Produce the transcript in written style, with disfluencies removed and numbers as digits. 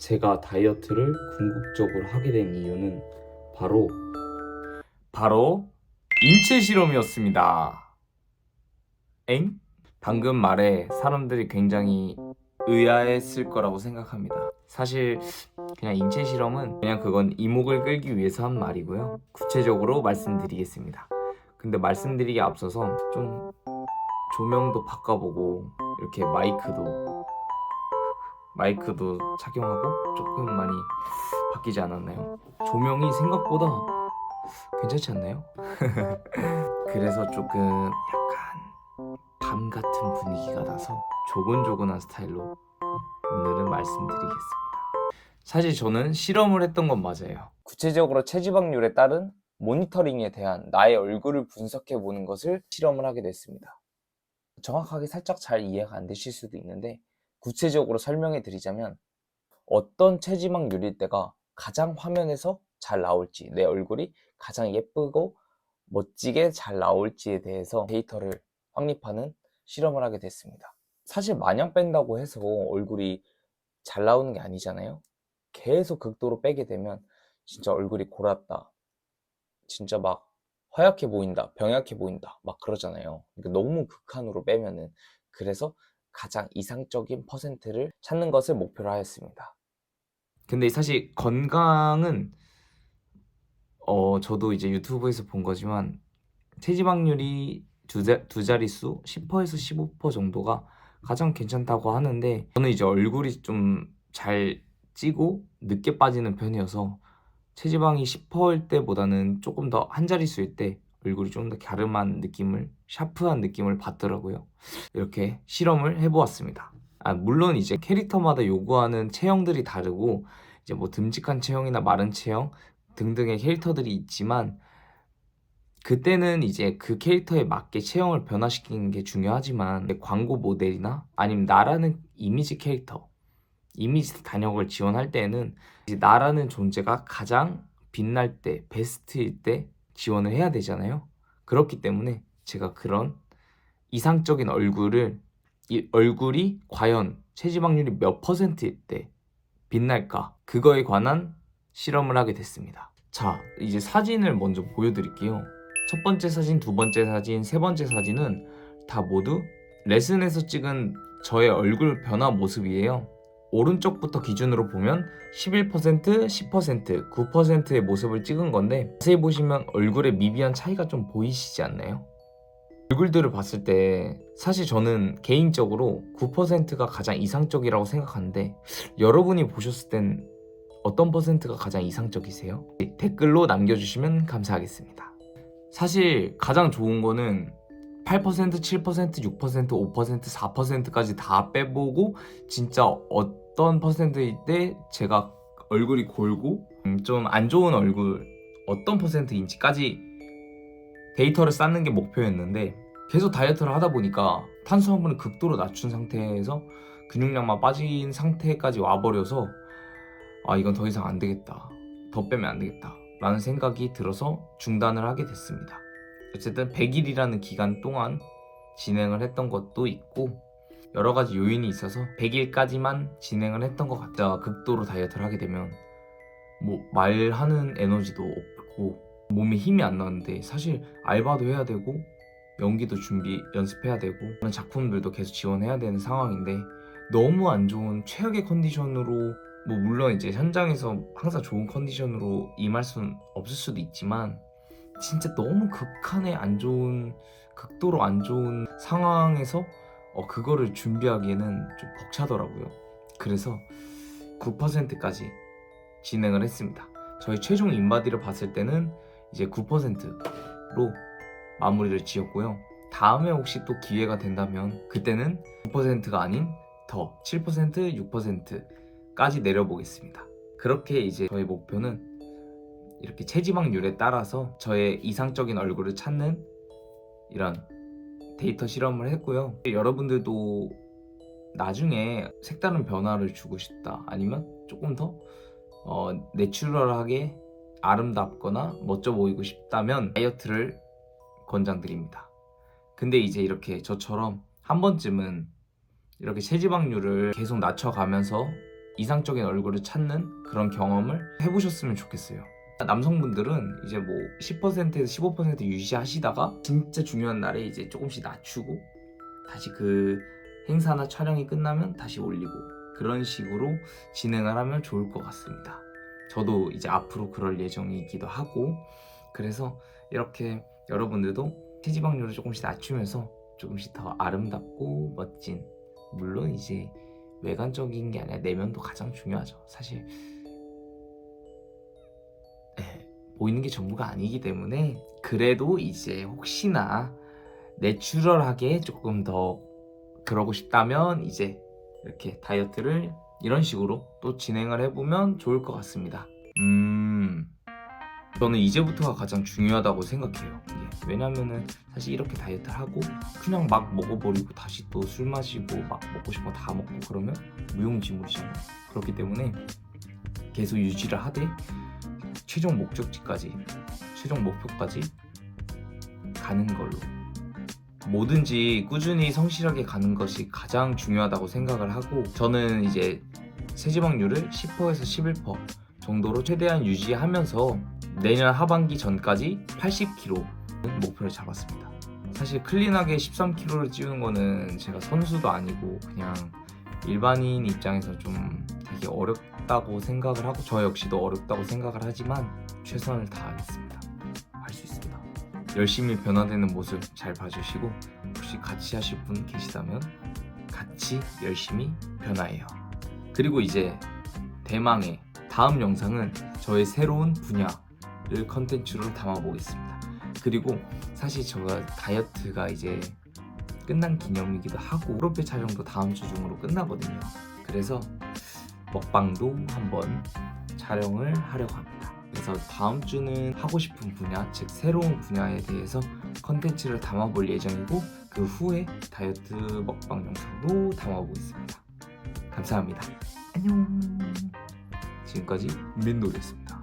제가 다이어트를 궁극적으로 하게 된 이유는 바로 인체 실험이었습니다. 엥? 방금 말에 사람들이 굉장히 의아했을 거라고 생각합니다. 사실 그냥 인체 실험은 그냥 그건 이목을 끌기 위해서 한 말이고요. 구체적으로 말씀드리겠습니다. 근데 말씀드리기 앞서서 좀 조명도 바꿔보고 이렇게 마이크도 착용하고 조금 많이 바뀌지 않았나요? 조명이 생각보다 괜찮지 않나요? 그래서 조금 약간 밤 같은 분위기가 나서 조곤조곤한 스타일로 오늘은 말씀드리겠습니다. 사실 저는 실험을 했던 건 맞아요. 구체적으로 체지방률에 따른 모니터링에 대한 나의 얼굴을 분석해 보는 것을 실험을 하게 됐습니다. 정확하게 살짝 잘 이해가 안 되실 수도 있는데 구체적으로 설명해 드리자면 어떤 체지방률일 때가 가장 화면에서 잘 나올지, 내 얼굴이 가장 예쁘고 멋지게 잘 나올지에 대해서 데이터를 확립하는 실험을 하게 됐습니다. 사실 마냥 뺀다고 해서 얼굴이 잘 나오는 게 아니잖아요. 계속 극도로 빼게 되면 진짜 얼굴이 골았다, 진짜 막 허약해 보인다, 병약해 보인다 막 그러잖아요. 그러니까 너무 극한으로 빼면은. 그래서 가장 이상적인 퍼센트를 찾는 것을 목표로 하였습니다. 근데 사실 건강은 저도 이제 유튜브에서 본 거지만 체지방률이 두 자릿수 10%에서 15% 정도가 가장 괜찮다고 하는데, 저는 이제 얼굴이 좀 잘 찌고 늦게 빠지는 편이어서 체지방이 10%일 때보다는 조금 더 한 자릿수일 때 얼굴이 좀 더 갸름한 느낌을, 샤프한 느낌을 받더라고요. 이렇게 실험을 해보았습니다. 물론 이제 캐릭터마다 요구하는 체형들이 다르고 이제 뭐 듬직한 체형이나 마른 체형 등등의 캐릭터들이 있지만, 그때는 이제 그 캐릭터에 맞게 체형을 변화시키는 게 중요하지만 광고 모델이나 아니면 나라는 이미지 캐릭터, 이미지 단역을 지원할 때는 이제 나라는 존재가 가장 빛날 때, 베스트일 때 지원을 해야 되잖아요. 그렇기 때문에 제가 그런 이상적인 이 얼굴이 과연 체지방률이 몇 퍼센트일 때 빛날까, 그거에 관한 실험을 하게 됐습니다. 자, 이제 사진을 먼저 보여드릴게요. 첫 번째 사진, 두 번째 사진, 세 번째 사진은 다 모두 레슨에서 찍은 저의 얼굴 변화 모습이에요. 오른쪽부터 기준으로 보면 11%, 10%, 9%의 모습을 찍은 건데, 자세히 보시면 얼굴의 미비한 차이가 좀 보이시지 않나요? 얼굴들을 봤을 때 사실 저는 개인적으로 9%가 가장 이상적이라고 생각하는데, 여러분이 보셨을 땐 어떤 퍼센트가 가장 이상적이세요? 댓글로 남겨주시면 감사하겠습니다. 사실 가장 좋은 거는 8%, 7%, 6%, 5%, 4%까지 다 빼보고 진짜 어떤 퍼센트일 때 제가 얼굴이 골고 좀 안 좋은 얼굴 어떤 퍼센트인지까지 데이터를 쌓는 게 목표였는데, 계속 다이어트를 하다 보니까 탄수화물을 극도로 낮춘 상태에서 근육량만 빠진 상태까지 와버려서 이건 더 이상 안 되겠다, 더 빼면 안 되겠다 라는 생각이 들어서 중단을 하게 됐습니다. 어쨌든 100일이라는 기간 동안 진행을 했던 것도 있고 여러 가지 요인이 있어서 100일까지만 진행을 했던 것 같다. 극도로 다이어트를 하게 되면 뭐 말하는 에너지도 없고 몸에 힘이 안 나는데, 사실 알바도 해야 되고 연기도 연습해야 되고 그런 작품들도 계속 지원해야 되는 상황인데, 너무 안 좋은 최악의 컨디션으로, 뭐 물론 이제 현장에서 항상 좋은 컨디션으로 임할 수는 없을 수도 있지만 진짜 너무 극한의 안 좋은, 극도로 안 좋은 상황에서 그거를 준비하기에는 좀 벅차더라고요. 그래서 9%까지 진행을 했습니다. 저희 최종 인바디를 봤을 때는 이제 9%로 마무리를 지었고요. 다음에 혹시 또 기회가 된다면 그때는 9%가 아닌 더 7%, 6%까지 내려보겠습니다. 그렇게 이제 저의 목표는 이렇게 체지방률에 따라서 저의 이상적인 얼굴을 찾는 이런 데이터 실험을 했고요. 여러분들도 나중에 색다른 변화를 주고 싶다, 아니면 조금 더 내추럴하게 아름답거나 멋져 보이고 싶다면 다이어트를 권장드립니다. 근데 이제 이렇게 저처럼 한 번쯤은 이렇게 체지방률을 계속 낮춰가면서 이상적인 얼굴을 찾는 그런 경험을 해보셨으면 좋겠어요. 남성분들은 이제 뭐 10%에서 15% 유지하시다가 진짜 중요한 날에 이제 조금씩 낮추고 다시 그 행사나 촬영이 끝나면 다시 올리고 그런 식으로 진행을 하면 좋을 것 같습니다. 저도 이제 앞으로 그럴 예정이기도 하고, 그래서 이렇게 여러분들도 체지방률을 조금씩 낮추면서 조금씩 더 아름답고 멋진, 물론 이제 외관적인 게 아니라 내면도 가장 중요하죠. 사실 보이는 게 전부가 아니기 때문에, 그래도 이제 혹시나 내추럴하게 조금 더 그러고 싶다면 이제 이렇게 다이어트를 이런 식으로 또 진행을 해보면 좋을 것 같습니다. 저는 이제부터가 가장 중요하다고 생각해요. 왜냐면은 사실 이렇게 다이어트를 하고 그냥 막 먹어버리고 다시 또 술 마시고 막 먹고 싶은 거 다 먹고 그러면 무용지물이잖아요. 그렇기 때문에 계속 유지를 하되 최종 목적지까지, 최종 목표까지 가는 걸로, 뭐든지 꾸준히 성실하게 가는 것이 가장 중요하다고 생각을 하고, 저는 이제 체지방률을 10%에서 11% 정도로 최대한 유지하면서 내년 하반기 전까지 80kg는 목표를 잡았습니다. 사실 클린하게 13kg를 찌우는 거는 제가 선수도 아니고 그냥 일반인 입장에서 좀 되게 어렵다고 생각을 하고, 저 역시도 어렵다고 생각을 하지만 최선을 다하겠습니다. 할 수 있습니다. 열심히 변화되는 모습 잘 봐주시고, 혹시 같이 하실 분 계시다면 같이 열심히 변화해요. 그리고 이제 대망의 다음 영상은 저의 새로운 분야를 컨텐츠로 담아보겠습니다. 그리고 사실 제가 다이어트가 이제 끝난 기념이기도 하고 프로필 촬영도 다음 주 중으로 끝나거든요. 그래서 먹방도 한번 촬영을 하려고 합니다. 그래서 다음 주는 하고 싶은 분야, 즉 새로운 분야에 대해서 컨텐츠를 담아볼 예정이고, 그 후에 다이어트 먹방 영상도 담아보겠습니다. 감사합니다. 안녕. 지금까지 민노리였습니다.